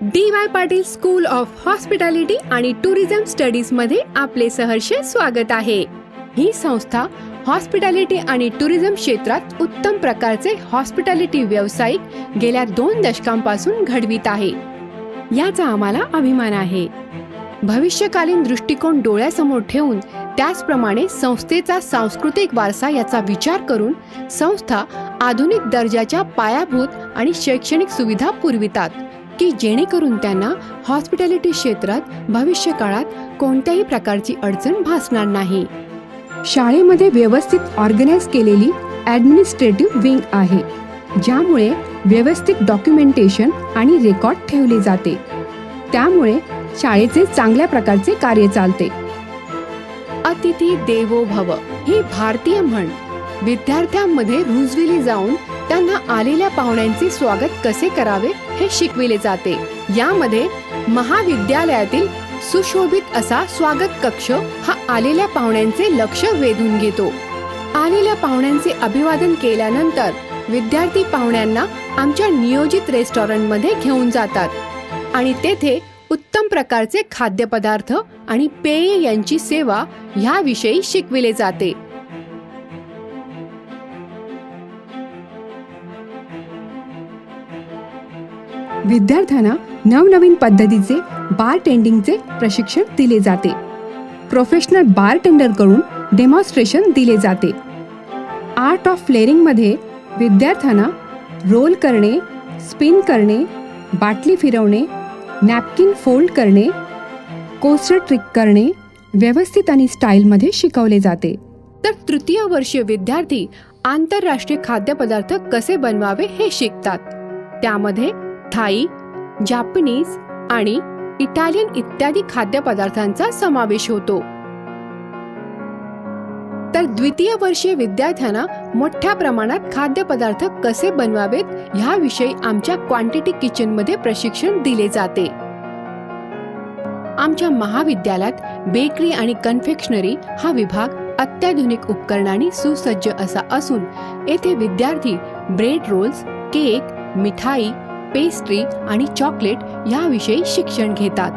DY. Patil school of hospitality आणि tourism studies मध्ये आपले सहर्ष स्वागत आहे. ही संस्था हॉस्पिटॅलिटी आणि टुरिझम क्षेत्रात उत्तम प्रकारचे हॉस्पिटॅलिटी व्यावसायिक गेल्या 2 दशकांपासून घडवित आहे. याचा आम्हाला अभिमान आहे. भविष्यकालीन दृष्टिकोन डोळ्यासमोर ठेवून त्याचप्रमाणे संस्थेचा सांस्कृतिक वारसा याचा विचार करून संस्था आधुनिक दर्जाच्या पायाभूत आणि शैक्षणिक सुविधा पुरवितात की जेणेकरून त्यांना हॉस्पिटॅलिटी क्षेत्रात भविष्य काळात कोणत्याही प्रकारची अडचण भासणार नाही. शाळेमध्ये व्यवस्थित ऑर्गनाइज केलेली ॲडमिनिस्ट्रेटिव्ह विंग आहे, ज्यामुळे व्यवस्थित डॉक्युमेंटेशन आणि रेकॉर्ड ठेवले जाते. त्यामुळे शाळेचे चांगल्या प्रकारचे कार्य चालते. अतिथी देवो भव ही भारतीय म्हण विद्यार्थ्यांमध्ये रुजविली जाऊन त्यांना आलेल्या पाहुण्यांचे स्वागत कसे करावे हे शिकविले जाते. यामध्ये महाविद्यालयातील सुशोभित असा स्वागत कक्ष हा आलेल्या पाहुण्यांचे लक्ष वेधून घेतो. आलेल्या पाहुण्यांचे अभिवादन केल्यानंतर विद्यार्थी पाहुण्यांना आमच्या नियोजित रेस्टॉरंटमध्ये घेऊन जातात आणि तेथे उत्तम प्रकारचे खाद्यपदार्थ आणि पेय यांची सेवा ह्याविषयी शिकविले जाते. विद्यार्थ्यांना नवनवीन पद्धतीचे बारटेंडिंगचे प्रशिक्षण दिले जाते. प्रोफेशनल बारटेंडरकडून डेमॉन्स्ट्रेशन दिले जाते. आर्ट ऑफ फ्लेअरिंग मध्ये विद्यार्थ्यांना रोल करणे, स्पिन करणे, बाटली फिरवणे, नॅपकिन फोल्ड करणे, कोस्टर ट्रिक करणे व्यवस्थित आणि स्टाईलमध्ये शिकवले जाते. तर तृतीय वर्षीय विद्यार्थी आंतरराष्ट्रीय खाद्यपदार्थ कसे बनवावे हे शिकतात. त्यामध्ये थाई, जापनीज आणि इटालियन इत्यादी खाद्यपदार्थांचा समावेश होतो. तर द्वितीय वर्षीय विद्यार्थ्यांना मोठ्या प्रमाणात खाद्यपदार्थ कसे बनवावेत ह्याविषयी आमच्या क्वांटिटी किचन मध्ये प्रशिक्षण दिले जाते. आमच्या महाविद्यालयात बेकरी आणि कन्फेक्शनरी हा विभाग अत्याधुनिक उपकरणांनी सुसज्ज असा असून येथे विद्यार्थी ब्रेड रोल्स, केक, मिठाई, पेस्ट्री आणि चॉकलेट याविषयी शिक्षण घेतात.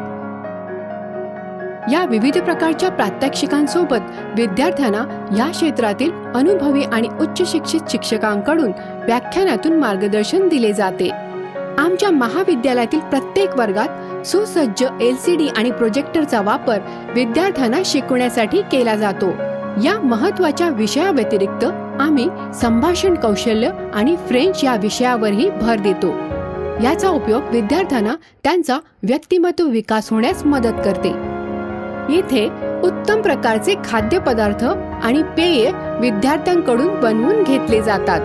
या विविध प्रकारच्या प्रात्यक्षिकांसोबत विद्यार्थ्यांना या क्षेत्रातील अनुभवी आणि उच्च शिक्षित शिक्षकांकडून व्याख्यानातून मार्गदर्शन दिले जाते. आमच्या महाविद्यालयातील प्रत्येक वर्गात सुसज्ज LCD आणि प्रोजेक्टरचा वापर विद्यार्थ्यांना शिकवण्यासाठी केला जातो. या महत्त्वाच्या विषयाव्यतिरिक्त आम्ही संभाषण कौशल्य आणि फ्रेंच या विषयावरही भर देतो. याचा उपयोग विद्यार्थ्यांना त्यांचा व्यक्तिमत्व विकास होण्यास मदत करते. येथे उत्तम प्रकारचे खाद्यपदार्थ आणि पेय विद्यार्थ्यांकडून बनवून घेतले जातात.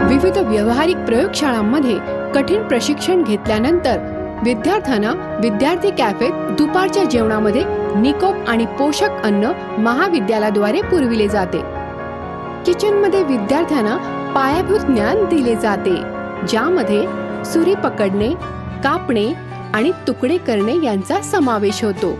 विविध व्यावहारिक प्रयोगशाळांमध्ये कठीण प्रशिक्षण घेतल्यानंतर विद्यार्थ्यांना विद्यार्थी कॅफेत दुपारच्या जेवणामध्ये निकोप आणि पोषक अन्न महाविद्यालयाद्वारे पुरविले जाते. किचनमध्ये विद्यार्थ्यांना पायाभूत ज्ञान दिले जाते, ज्यामध्ये सुरी पकडणे, कापणे आणि तुकडे करणे यांचा समावेश होतो.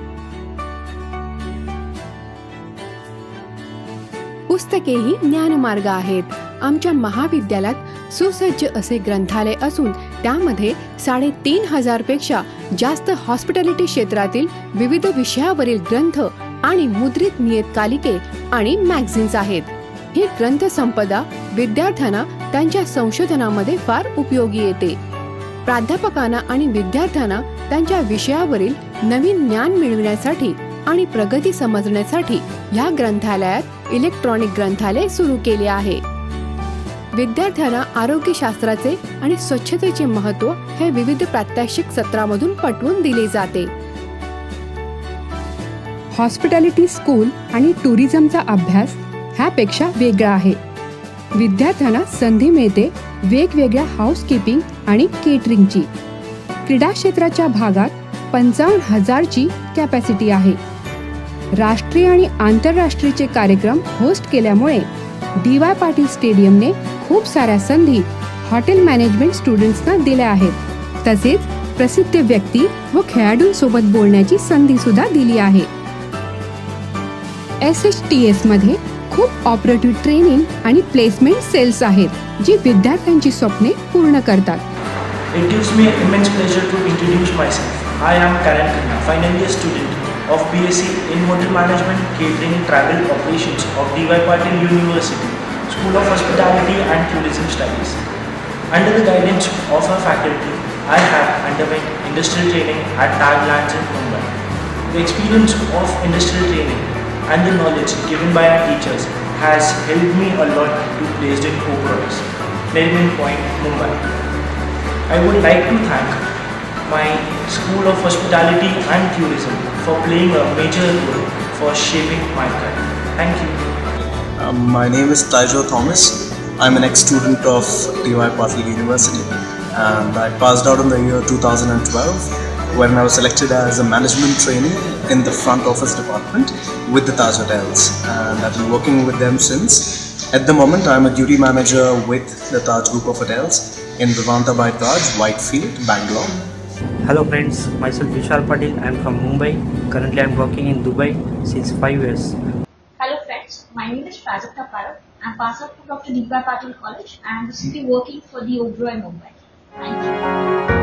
पुस्तकेही ज्ञानमार्ग आहेत. आमच्या महाविद्यालयात सुसज्ज असे ग्रंथालय असून त्यामध्ये 3,500 पेक्षा जास्त हॉस्पिटॅलिटी क्षेत्रातील विविध विषयावरील ग्रंथ आणि मुद्रित नियतकालिके आणि मॅगझिन्स आहेत. ही ग्रंथसंपदा विद्यार्थ्यांना त्यांच्या संशोधनामध्ये फार उपयोगी येते. प्राध्यापकांना आणि विद्यार्थ्यांना त्यांच्या विषयावरील नवीन ज्ञान मिळविण्यासाठी आणि प्रगती समजण्यासाठी या ग्रंथालयात इलेक्ट्रॉनिक ग्रंथालय सुरू केले आहे. विद्यार्थ्यांना आरोग्यशास्त्राचे आणि स्वच्छतेचे महत्त्व हे विविध प्रात्यक्षिक सत्रामधून पटवून दिले जाते. हॉस्पिटॅलिटी स्कूल आणि टुरिझमचा अभ्यास ह्यापेक्षा वेगळा आहे. विद्यार्थ्यांना संधी मिळते वेगवेगळ्या हाऊसकीपिंग आणि केटरिंगची. क्रीडा क्षेत्राच्या भागात 55,000ची कॅपॅसिटी आहे. राष्ट्रीय आणि आंतरराष्ट्रीयचे कार्यक्रम होस्ट केल्यामुळे डी.वाय. पाटील स्टेडियमने खूप साऱ्या संधी हॉटेल मॅनेजमेंट स्टुडंट्सना दिल्या आहेत. तसेच प्रसिद्ध व्यक्ती व खेळाडूंसोबत बोलण्याची संधी सुद्धा दिली आहे. SHTS मध्ये खूप ऑपरेटिव्ह ट्रेनिंग आणि प्लेसमेंट सेल्स आहेत जी विद्यार्थ्यांची स्वप्ने पूर्ण करतात. It gives me immense pleasure to introduce myself. I am Karan Khanna, final year student of BSc in Hotel Management, Catering, Travel Operations of D.Y. Patil University, School of Hospitality and Tourism Studies. Under the guidance of our faculty, I have underwent industrial training at Taj Lands in Mumbai. The experience of industrial training and the knowledge given by our teachers has helped me a lot to placed in Oberoi's, Nariman Point, Mumbai. I would like to thank my School of Hospitality and Tourism for playing a major role for shaping my career. Thank you. My name is Tyjo Thomas. I'm an ex-student of D.Y. Patil University and I passed out in the year 2012 when I was selected as a management trainee in the front office department with the Taj Hotels, and I've been working with them since. At the moment, I'm a duty manager with the Taj Group of Hotels in Vivanta by Taj, Whitefield, Bangalore. Hello friends, myself Vishal Patil. I'm from Mumbai. Currently I'm working in Dubai since 5 years. Hello friends, my name is Prajakta Parak. I'm passed out from Dr. D.Y. Patil College and recently working for the Oberoi Mumbai. Thank you.